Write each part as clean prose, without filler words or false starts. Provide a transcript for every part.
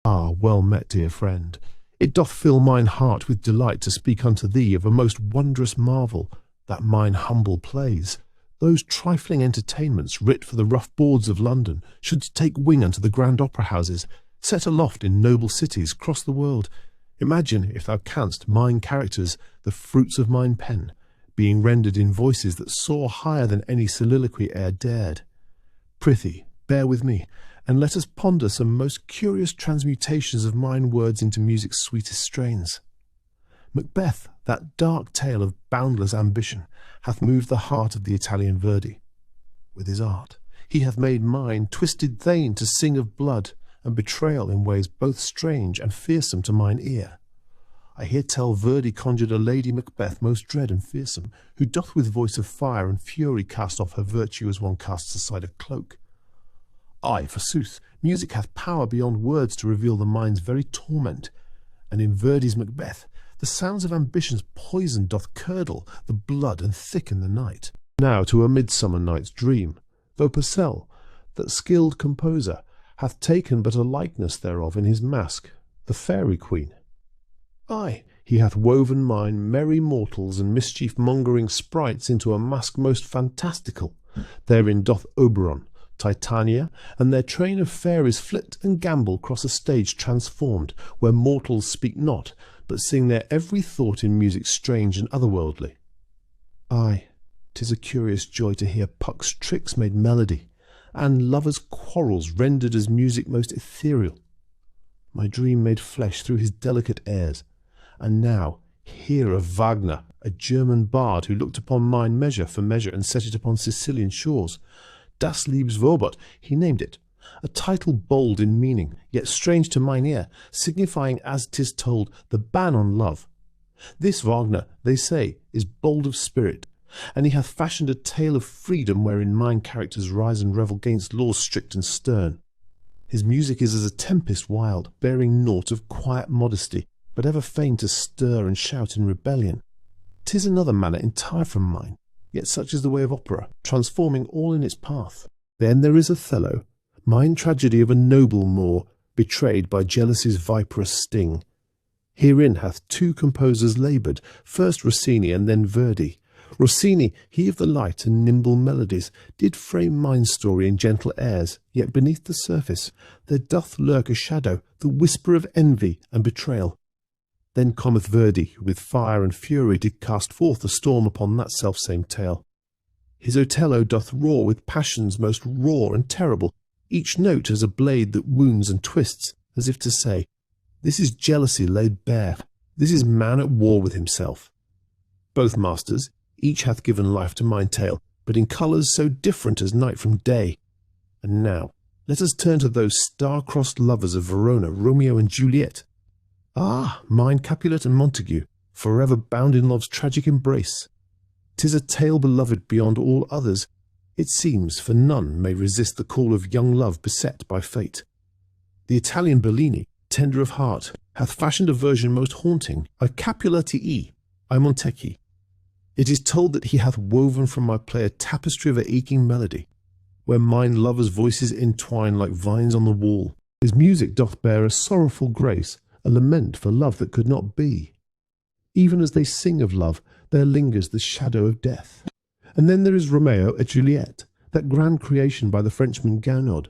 Ah, well met, dear friend. It doth fill mine heart with delight to speak unto thee of a most wondrous marvel, that mine humble plays, those trifling entertainments writ for the rough boards of London, should take wing unto the grand opera houses, set aloft in noble cities cross the world. Imagine, if thou canst, mine characters, the fruits of mine pen, being rendered in voices that soar higher than any soliloquy e'er dared. Prithee, bear with me, and let us ponder some most curious transmutations of mine words into music's sweetest strains. Macbeth, that dark tale of boundless ambition, hath moved the heart of the Italian Verdi. With his art, he hath made mine twisted thane to sing of blood and betrayal in ways both strange and fearsome to mine ear. I hear tell Verdi conjured a Lady Macbeth most dread and fearsome, who doth with voice of fire and fury cast off her virtue as one casts aside a cloak. Ay, forsooth, music hath power beyond words to reveal the mind's very torment, and in Verdi's Macbeth the sounds of ambition's poison doth curdle the blood and thicken the night. Now to a Midsummer Night's Dream, though Purcell, that skilled composer, hath taken but a likeness thereof in his masque, the Fairy Queen. Ay, he hath woven mine merry mortals and mischief-mongering sprites into a masque most fantastical. Therein doth Oberon, Titania, and their train of fairies flit and gambol cross a stage transformed, where mortals speak not, but sing their every thought in music strange and otherworldly. Ay, 'tis a curious joy to hear Puck's tricks made melody, and lovers' quarrels rendered as music most ethereal. My dream made flesh through his delicate airs, and now hear of Wagner, a German bard who looked upon mine measure for measure and set it upon Sicilian shores. Das Liebeswort, he named it, a title bold in meaning, yet strange to mine ear, signifying, as 'tis told, the ban on love. This Wagner, they say, is bold of spirit, and he hath fashioned a tale of freedom wherein mine characters rise and revel gainst laws strict and stern. His music is as a tempest wild, bearing naught of quiet modesty, but ever fain to stir and shout in rebellion. 'Tis another manner entire from mine, yet such is the way of opera, transforming all in its path. Then there is Othello, mine tragedy of a noble Moor, betrayed by jealousy's viperous sting. Herein hath two composers laboured, first Rossini and then Verdi. Rossini, he of the light and nimble melodies, did frame mine story in gentle airs, yet beneath the surface there doth lurk a shadow, the whisper of envy and betrayal. Then cometh Verdi, who with fire and fury did cast forth a storm upon that selfsame tale. His Otello doth roar with passions most raw and terrible, each note as a blade that wounds and twists, as if to say, this is jealousy laid bare, this is man at war with himself. Both masters, each hath given life to mine tale, but in colours so different as night from day. And now, let us turn to those star-crossed lovers of Verona, Romeo and Juliet. Ah, mine Capulet and Montague, forever bound in love's tragic embrace. 'Tis a tale beloved beyond all others, it seems, for none may resist the call of young love beset by fate. The Italian Bellini, tender of heart, hath fashioned a version most haunting, a Capuletii, I Montecchi. It is told that he hath woven from my play a tapestry of a aching melody, where mine lovers' voices entwine like vines on the wall. His music doth bear a sorrowful grace, a lament for love that could not be. Even as they sing of love, there lingers the shadow of death. And then there is Romeo and Juliet, that grand creation by the Frenchman Gounod.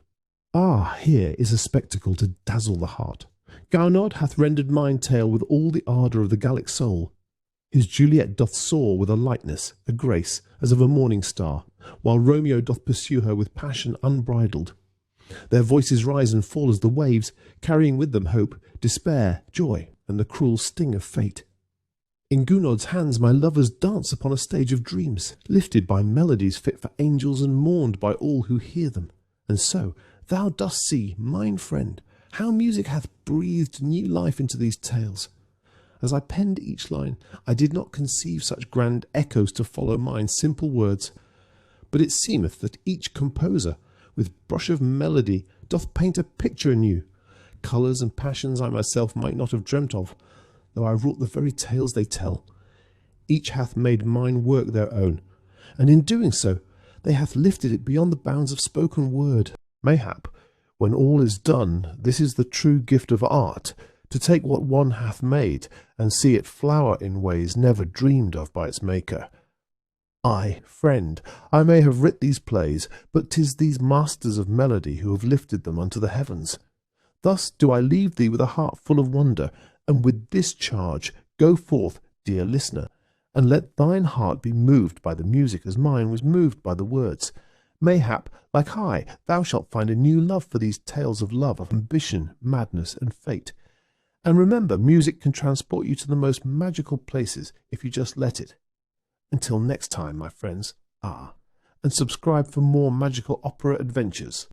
Ah, here is a spectacle to dazzle the heart. Gounod hath rendered mine tale with all the ardour of the Gallic soul. His Juliet doth soar with a lightness, a grace, as of a morning star, while Romeo doth pursue her with passion unbridled. Their voices rise and fall as the waves, carrying with them hope, despair, joy, and the cruel sting of fate. In Gounod's hands my lovers dance upon a stage of dreams, lifted by melodies fit for angels and mourned by all who hear them. And so, thou dost see, mine friend, how music hath breathed new life into these tales. As I penned each line, I did not conceive such grand echoes to follow mine simple words. But it seemeth that each composer, with brush of melody, doth paint a picture anew, colours and passions I myself might not have dreamt of, though I wrought the very tales they tell. Each hath made mine work their own, and in doing so, they hath lifted it beyond the bounds of spoken word. Mayhap, When all is done, this is the true gift of art, to take what one hath made, and see it flower in ways never dreamed of by its maker. I, friend, I may have writ these plays, but 'tis these masters of melody who have lifted them unto the heavens. Thus do I leave thee with a heart full of wonder, and with this charge, go forth, dear listener, and let thine heart be moved by the music as mine was moved by the words. Mayhap, like I, thou shalt find a new love for these tales of love, of ambition, madness, and fate. And remember, music can transport you to the most magical places if you just let it. Until next time, my friends, and subscribe for more magical opera adventures.